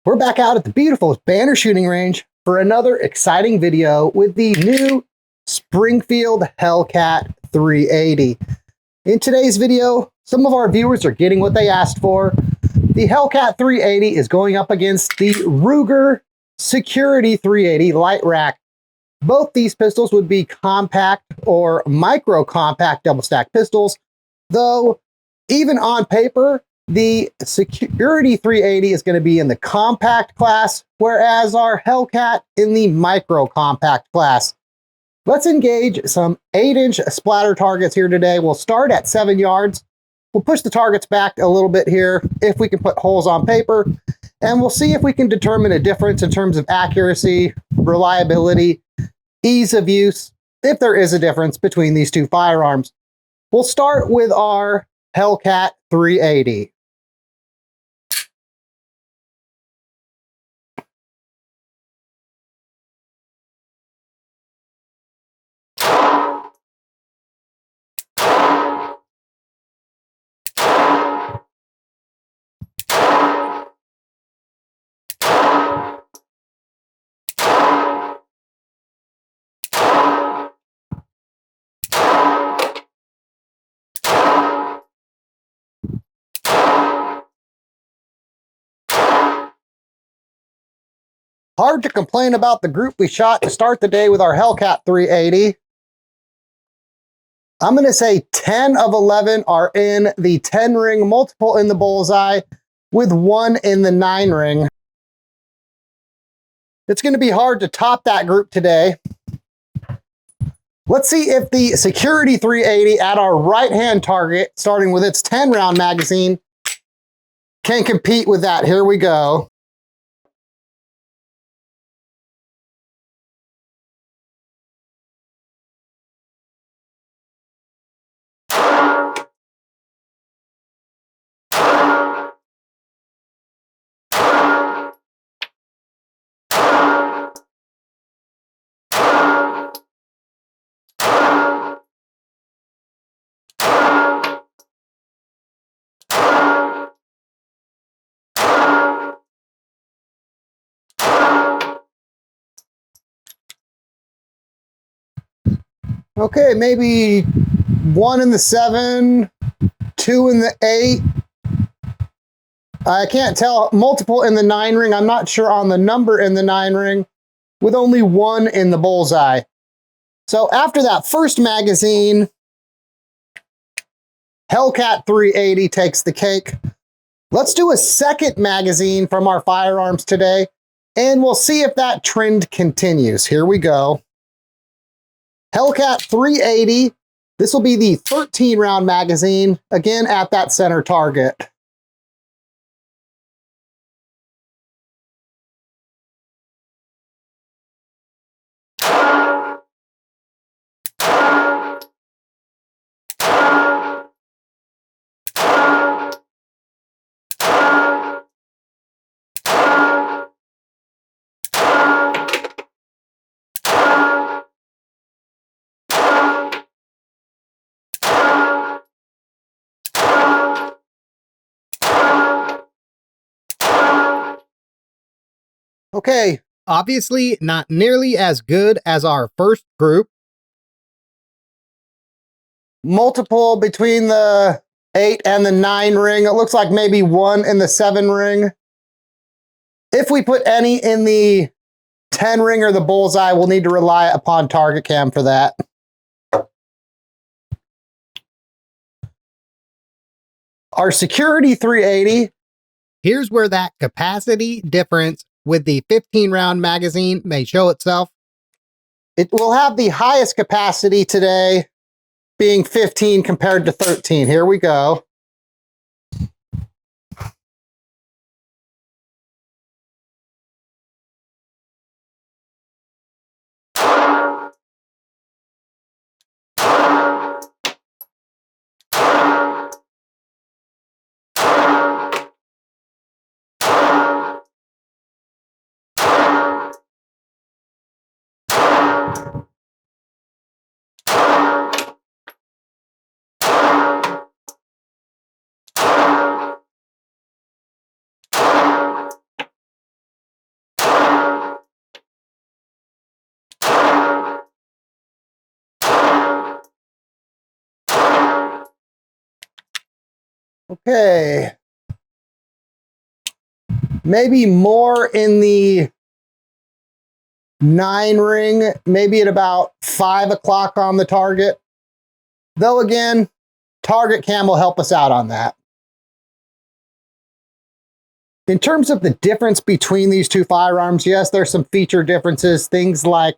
We're back out at the beautiful Banner shooting range for another exciting video with the new Springfield Hellcat 380. In today's video, some of our viewers are getting what they asked for. The Hellcat 380 is going up against the Ruger Security 380 light rack. Both these pistols would be compact or micro compact double stack pistols, though even on paper, the Security 380 is going to be in the compact class, whereas our Hellcat in the micro compact class. Let's engage some 8-inch splatter targets here today. We'll start at 7 yards. We'll push the targets back a little bit here if we can put holes on paper, and we'll see if we can determine a difference in terms of accuracy, reliability, ease of use, if there is a difference between these two firearms. We'll start with our Hellcat 380. Hard to complain about the group we shot to start the day with our Hellcat 380. I'm going to say 10 of 11 are in the 10 ring, multiple in the bullseye, with 1 in the 9 ring. It's going to be hard to top that group today. Let's see if the Security 380 at our right-hand target, starting with its 10-round magazine, can compete with that. Here we go. Okay, maybe 1 in the 7, 2 in the 8. I can't tell. Multiple in the 9 ring. I'm not sure on the number in the 9 ring, with only 1 in the bullseye. So after that first magazine, Hellcat 380 takes the cake. Let's do a second magazine from our firearms today, and we'll see if that trend continues. Here we go. Hellcat 380. This will be the 13-round magazine, again at that center target. Okay, obviously not nearly as good as our first group. Multiple between the 8 and the 9 ring. It looks like maybe 1 in the 7 ring. If we put any in the 10 ring or the bullseye, we'll need to rely upon target cam for that. Our Security 380. Here's where that capacity difference with the 15-round magazine may show itself. It will have the highest capacity today, being 15 compared to 13. Here we go. Okay. Maybe more in the 9 ring, maybe at about 5 o'clock on the target. Though again, target cam will help us out on that. In terms of the difference between these two firearms, yes, there's some feature differences. Things like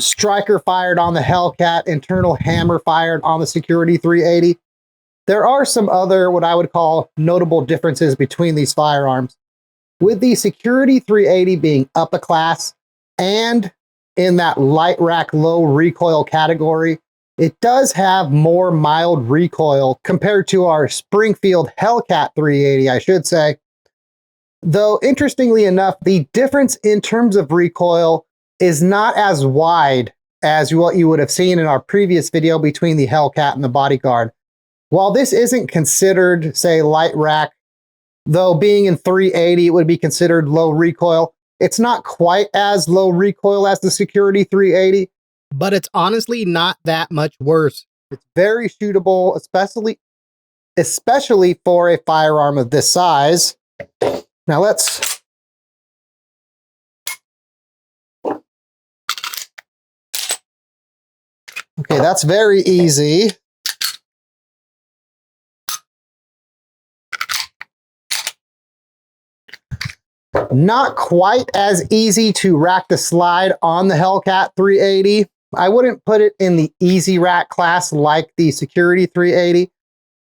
striker fired on the Hellcat, internal hammer fired on the Security 380. There are some other, what I would call, notable differences between these firearms. With the Security 380 being up a class and in that light rack low recoil category, it does have more mild recoil compared to our Springfield Hellcat 380, I should say. Though, interestingly enough, the difference in terms of recoil is not as wide as what you would have seen in our previous video between the Hellcat and the Bodyguard. While this isn't considered, say, light rack, though being in 380, it would be considered low recoil. It's not quite as low recoil as the Security 380, but it's honestly not that much worse. It's very shootable, especially for a firearm of this size. Now let's okay, that's very easy. Not quite as easy to rack the slide on the Hellcat 380. I wouldn't put it in the easy rack class like the Security 380,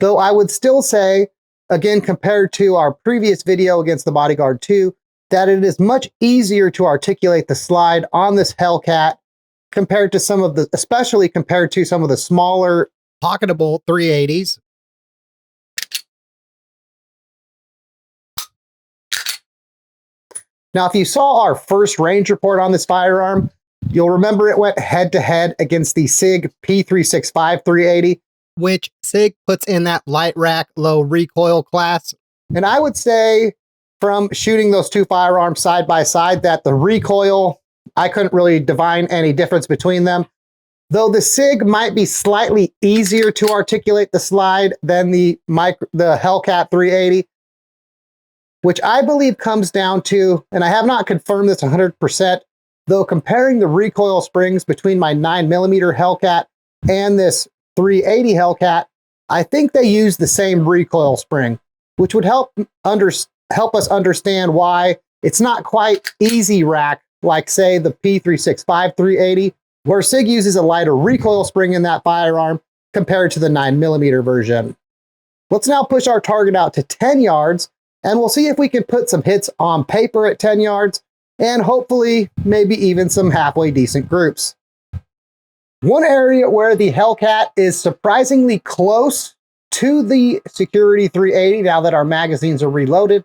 though I would still say, again, compared to our previous video against the Bodyguard 2, that it is much easier to articulate the slide on this Hellcat compared to some of the, especially compared to some of the smaller pocketable 380s. Now, if you saw our first range report on this firearm, you'll remember it went head-to-head against the SIG P365 380, which SIG puts in that light rack, low recoil class. And I would say from shooting those two firearms side by side that the recoil, I couldn't really divine any difference between them. Though the SIG might be slightly easier to articulate the slide than the Hellcat 380, which I believe comes down to, and I have not confirmed this 100%, though comparing the recoil springs between my 9mm Hellcat and this 380 Hellcat, I think they use the same recoil spring, which would help us understand why it's not quite easy rack like, say, the P365 380, where SIG uses a lighter recoil spring in that firearm compared to the 9mm version. Let's now push our target out to 10 yards, and we'll see if we can put some hits on paper at 10 yards, and hopefully maybe even some halfway decent groups. One area where the Hellcat is surprisingly close to the Security 380, now that our magazines are reloaded,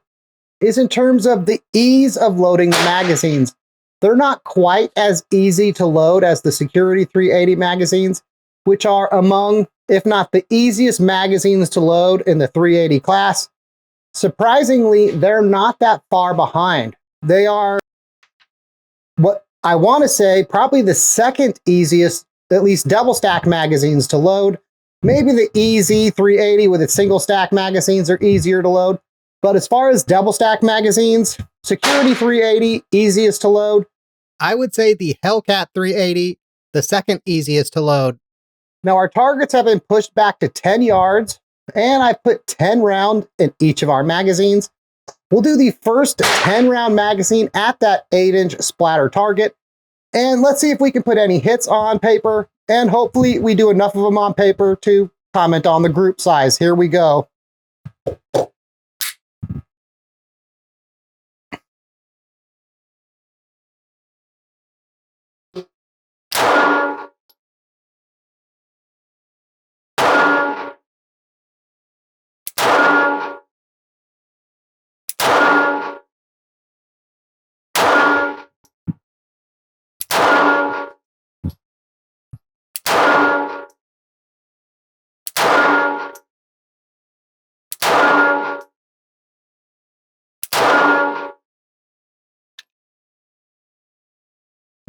is in terms of the ease of loading the magazines. They're not quite as easy to load as the Security 380 magazines, which are among, if not the easiest magazines to load in the 380 class. Surprisingly, they're not that far behind. They are, what I want to say, probably the second easiest, at least double stack magazines to load. Maybe the EZ 380 with its single stack magazines are easier to load. But as far as double stack magazines, Security 380, easiest to load. I would say the Hellcat 380, the second easiest to load. Now our targets have been pushed back to 10 yards. And I put 10 rounds in each of our magazines. We'll do the first 10 round magazine at that 8-inch splatter target. And let's see if we can put any hits on paper. And hopefully we do enough of them on paper to comment on the group size. Here we go.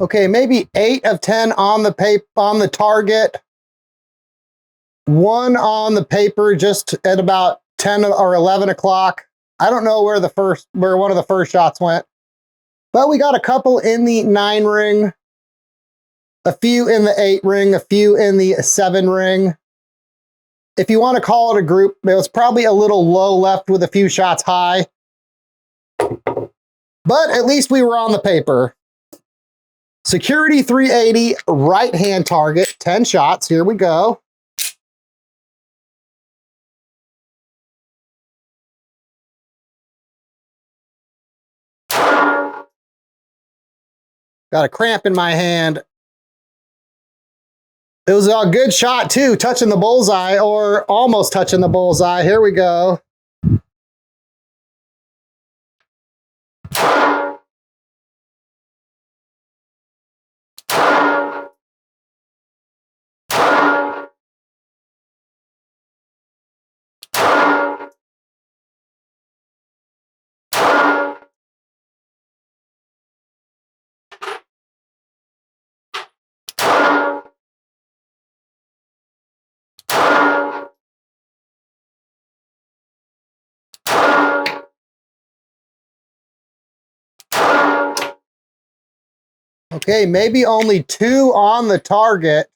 Okay, maybe 8 of 10 on the target. 1 on the paper, just at about 10 or 11 o'clock. I don't know where one of the first shots went, but we got a couple in the 9 ring, a few in the 8 ring, a few in the 7 ring. If you want to call it a group, it was probably a little low left with a few shots high, but at least we were on the paper. Security 380, right-hand target, 10 shots. Here we go. Got a cramp in my hand. It was a good shot too, touching the bullseye or almost touching the bullseye. Here we go. Okay, maybe only 2 on the target.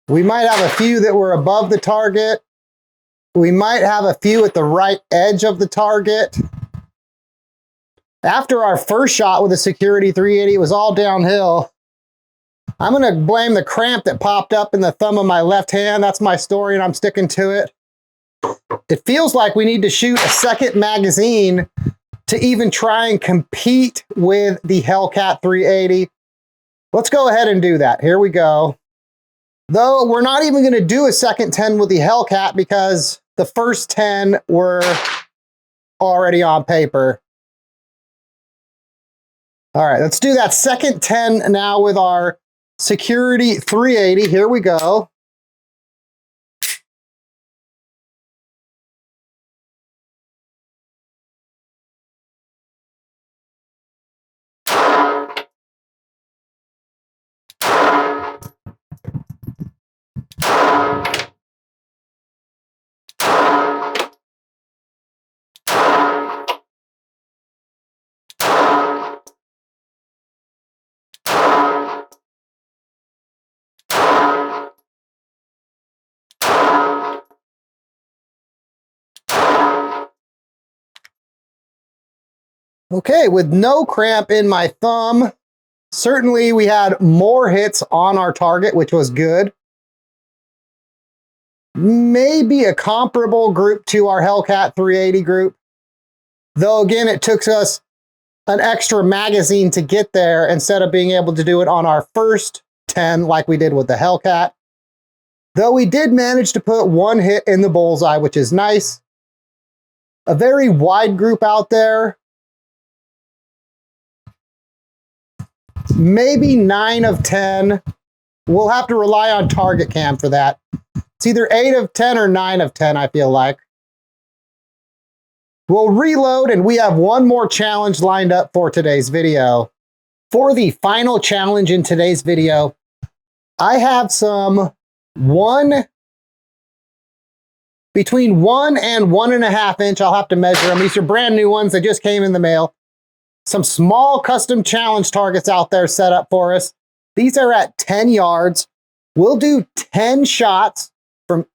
We might have a few that were above the target. We might have a few at the right edge of the target. After our first shot with the Security 380, it was all downhill. I'm going to blame the cramp that popped up in the thumb of my left hand. That's my story, and I'm sticking to it. It feels like we need to shoot a second magazine to even try and compete with the Hellcat 380. Let's go ahead and do that. Here we go. Though we're not even going to do a second 10 with the Hellcat because the first 10 were already on paper. All right, let's do that second 10 now with our Security 380. Here we go. Okay, with no cramp in my thumb, certainly we had more hits on our target, which was good. Maybe a comparable group to our Hellcat 380 group. Though again, it took us an extra magazine to get there instead of being able to do it on our first 10 like we did with the Hellcat. Though we did manage to put 1 hit in the bullseye, which is nice. A very wide group out there. Maybe 9 of 10. We'll have to rely on target cam for that. It's either 8 of 10 or 9 of 10, I feel like. We'll reload, and we have one more challenge lined up for today's video. For the final challenge in today's video, I have some between 1 and 1.5 inch. I'll have to measure them. These are brand new ones that just came in the mail. Some small custom challenge targets out there set up for us. These are at 10 yards. We'll do 10 shots from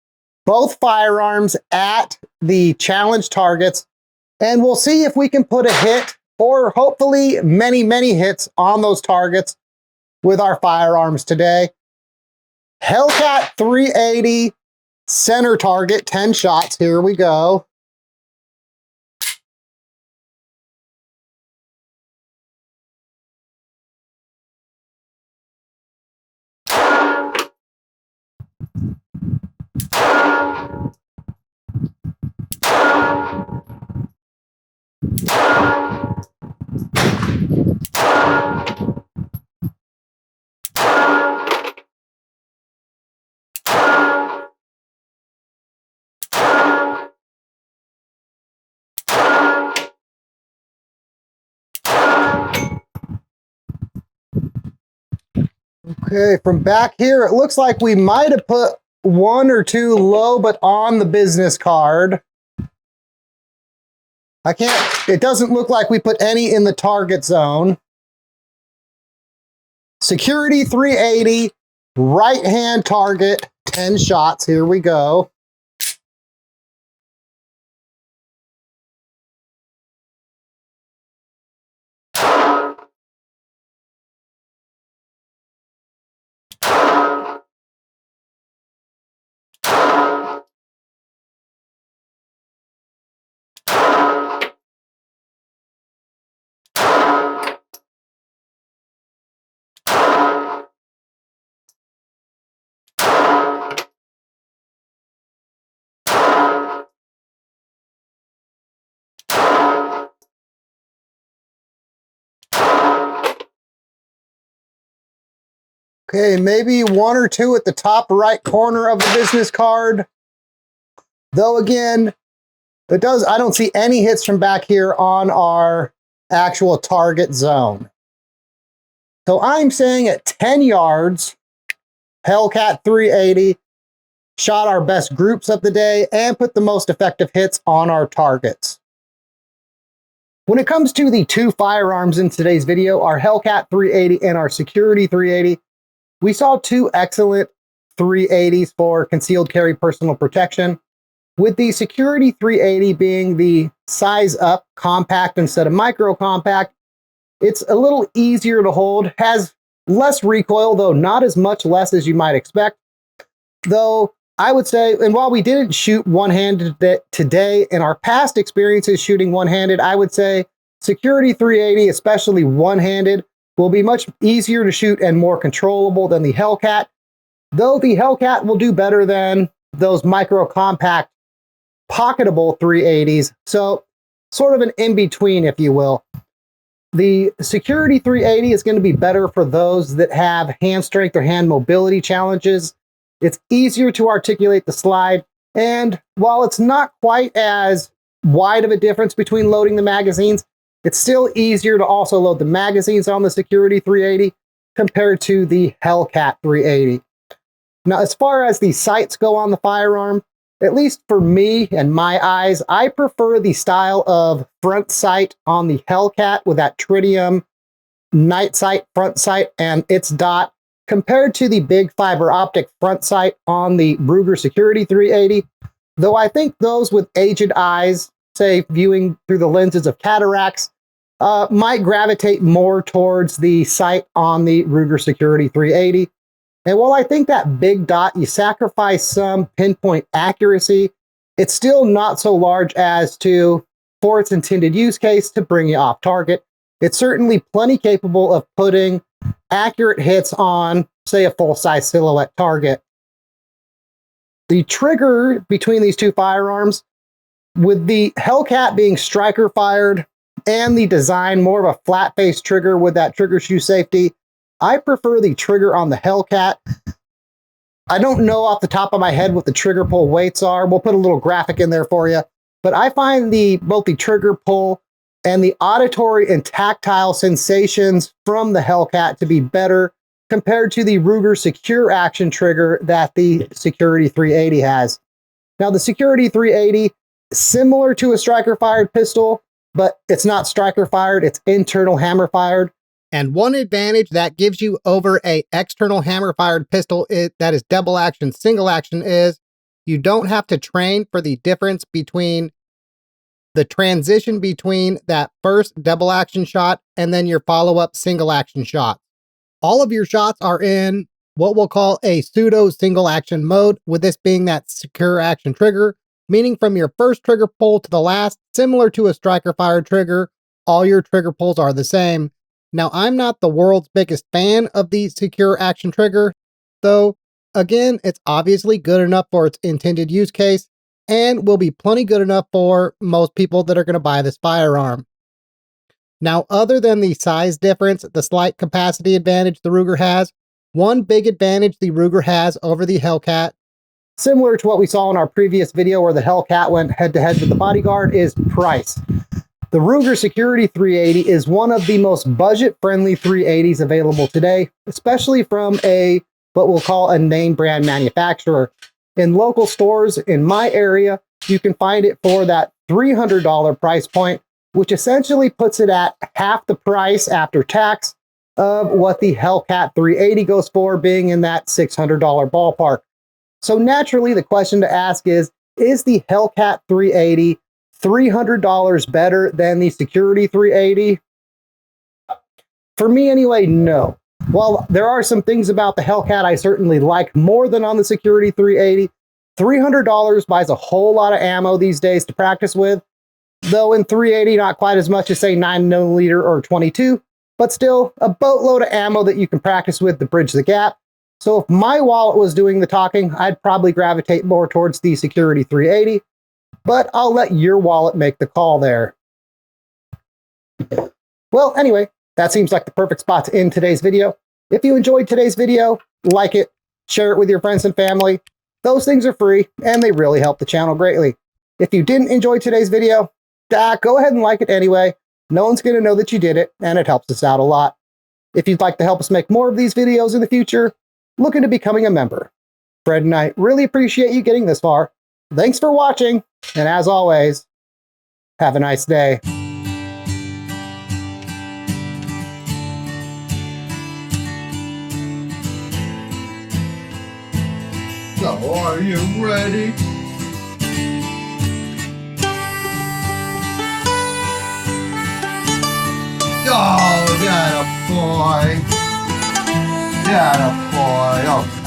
both firearms at the challenge targets, and we'll see if we can put a hit or hopefully many, many hits on those targets with our firearms today. Hellcat 380 center target, 10 shots. Here we go. Okay, from back here, it looks like we might have put one or two low, but on the business card. It doesn't look like we put any in the target zone. Security 380, right hand target, 10 shots. Here we go. Okay, maybe one or two at the top right corner of the business card. Though again, I don't see any hits from back here on our actual target zone. So I'm saying at 10 yards, Hellcat 380 shot our best groups of the day and put the most effective hits on our targets. When it comes to the two firearms in today's video, our Hellcat 380 and our Security 380, we saw two excellent 380s for concealed carry personal protection, with the Security 380 being the size up compact instead of micro compact. It's a little easier to hold, has less recoil, though not as much less as you might expect. Though I would say, and while we didn't shoot one-handed today, in our past experiences shooting one-handed, I would say Security 380, especially one-handed, will be much easier to shoot and more controllable than the Hellcat, though the Hellcat will do better than those micro compact pocketable 380s. So sort of an in-between, if you will. The Security 380 is going to be better for those that have hand strength or hand mobility challenges. It's easier to articulate the slide, and while it's not quite as wide of a difference between loading the magazines, it's still easier to also load the magazines on the Security 380 compared to the Hellcat 380. Now, as far as the sights go on the firearm, at least for me and my eyes, I prefer the style of front sight on the Hellcat with that tritium night sight front sight and its dot, compared to the big fiber optic front sight on the Ruger Security 380. Though I think those with aged eyes, say viewing through the lenses of cataracts, might gravitate more towards the sight on the Ruger Security 380. And while I think that big dot, you sacrifice some pinpoint accuracy, it's still not so large as to, for its intended use case, to bring you off target. It's certainly plenty capable of putting accurate hits on, say, a full-size silhouette target. The trigger between these two firearms, with the Hellcat being striker fired and the design more of a flat-face trigger with that trigger shoe safety, I prefer the trigger on the Hellcat. I don't know off the top of my head what the trigger pull weights are. We'll put a little graphic in there for you. But I find both the trigger pull and the auditory and tactile sensations from the Hellcat to be better compared to the Ruger Secure Action trigger that the Security 380 has. Now, the Security 380 is similar to a striker-fired pistol, but it's not striker-fired, it's internal hammer-fired. And one advantage that gives you over a external hammer-fired pistol that is double action, single action is you don't have to train for the difference between the transition between that first double action shot and then your follow-up single action shot. All of your shots are in what we'll call a pseudo single action mode, with this being that secure action trigger, meaning from your first trigger pull to the last, similar to a striker fired trigger, all your trigger pulls are the same. Now, I'm not the world's biggest fan of the secure action trigger, though, again, it's obviously good enough for its intended use case and will be plenty good enough for most people that are going to buy this firearm. Now, other than the size difference, the slight capacity advantage the Ruger has, one big advantage the Ruger has over the Hellcat, similar to what we saw in our previous video where the Hellcat went head-to-head with the Bodyguard, is price. The Ruger Security 380 is one of the most budget-friendly 380s available today, especially from what we'll call a name brand manufacturer. In local stores in my area, you can find it for that $300 price point, which essentially puts it at half the price after tax of what the Hellcat 380 goes for, being in that $600 ballpark. So naturally, the question to ask is the Hellcat 380 $300 better than the Security 380? For me anyway, no. While there are some things about the Hellcat I certainly like more than on the Security 380, $300 buys a whole lot of ammo these days to practice with, though in 380 not quite as much as say 9mm or 22, but still a boatload of ammo that you can practice with to bridge the gap. So if my wallet was doing the talking, I'd probably gravitate more towards the Security 380, but I'll let your wallet make the call there. Well, anyway, that seems like the perfect spot to end today's video. If you enjoyed today's video, like it, share it with your friends and family. Those things are free, and they really help the channel greatly. If you didn't enjoy today's video, go ahead and like it anyway. No one's going to know that you did it, and it helps us out a lot. If you'd like to help us make more of these videos in the future, look into becoming a member. Fred and I really appreciate you getting this far. Thanks for watching, and as always, have a nice day. So are you ready? Oh, that a boy. That a boy. Oh.